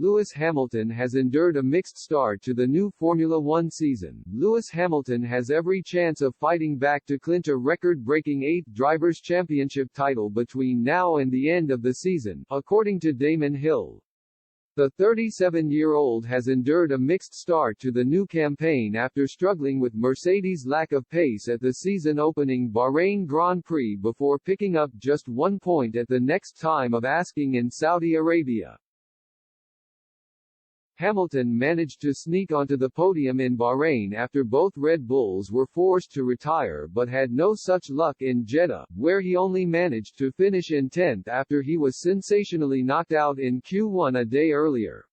Lewis Hamilton has endured a mixed start to the new Formula One season. Lewis Hamilton has every chance of fighting back to clinch a record-breaking 8th Drivers' Championship title between now and the end of the season, according to Damon Hill. The 37-year-old has endured a mixed start to the new campaign after struggling with Mercedes' lack of pace at the season-opening Bahrain Grand Prix before picking up just 1 point at the next time of asking in Saudi Arabia. Hamilton managed to sneak onto the podium in Bahrain after both Red Bulls were forced to retire but had no such luck in Jeddah, where he only managed to finish in 10th after he was sensationally knocked out in Q1 a day earlier.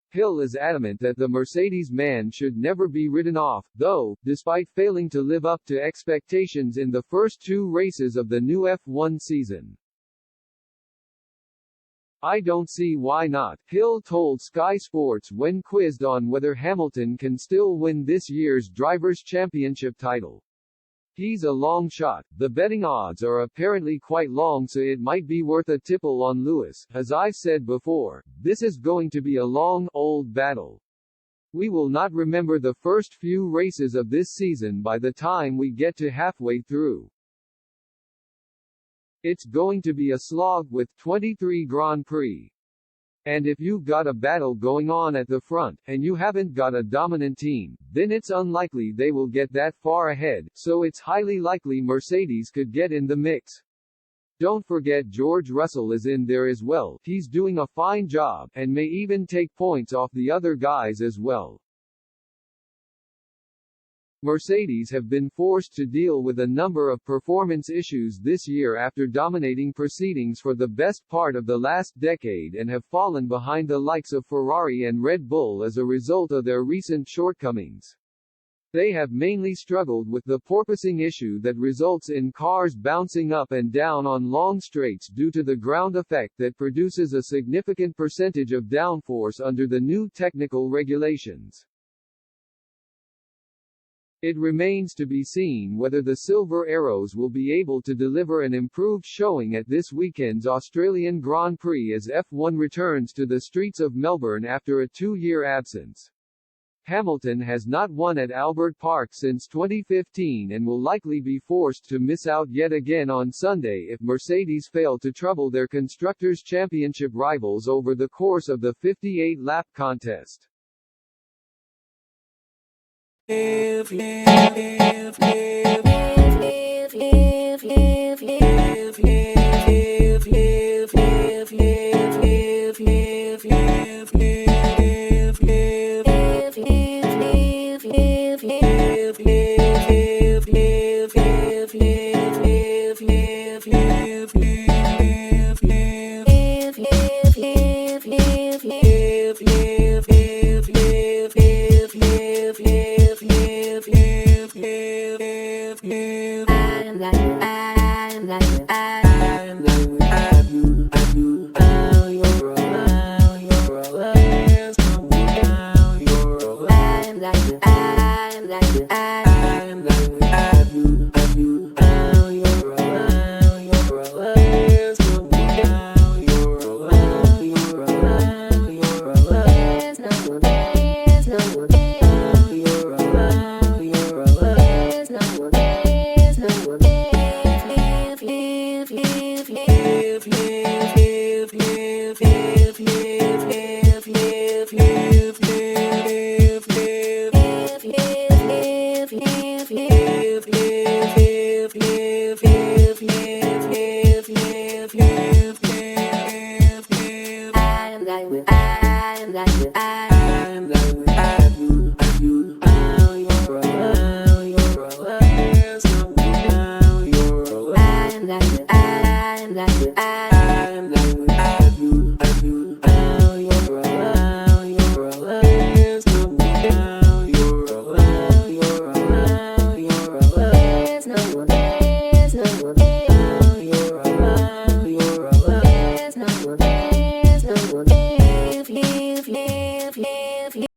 Hill is adamant that the Mercedes man should never be written off, though, despite failing to live up to expectations in the first 2 races of the new F1 season. "I don't see why not," Hill told Sky Sports when quizzed on whether Hamilton can still win this year's Drivers' Championship title. "He's a long shot. The betting odds are apparently quite long, so it might be worth a tipple on Lewis. As I've said before, this is going to be a long, old battle. We will not remember the first few races of this season by the time we get to halfway through. It's going to be a slog with 23 Grand Prix. And if you've got a battle going on at the front, and you haven't got a dominant team, then it's unlikely they will get that far ahead, so it's highly likely Mercedes could get in the mix. Don't forget George Russell is in there as well. He's doing a fine job, and may even take points off the other guys as well." Mercedes have been forced to deal with a number of performance issues this year after dominating proceedings for the best part of the last decade and have fallen behind the likes of Ferrari and Red Bull as a result of their recent shortcomings. They have mainly struggled with the porpoising issue that results in cars bouncing up and down on long straights due to the ground effect that produces a significant percentage of downforce under the new technical regulations. It remains to be seen whether the Silver Arrows will be able to deliver an improved showing at this weekend's Australian Grand Prix as F1 returns to the streets of Melbourne after a 2-year absence. Hamilton has not won at Albert Park since 2015 and will likely be forced to miss out yet again on Sunday if Mercedes fail to trouble their Constructors' Championship rivals over the course of the 58-lap contest. If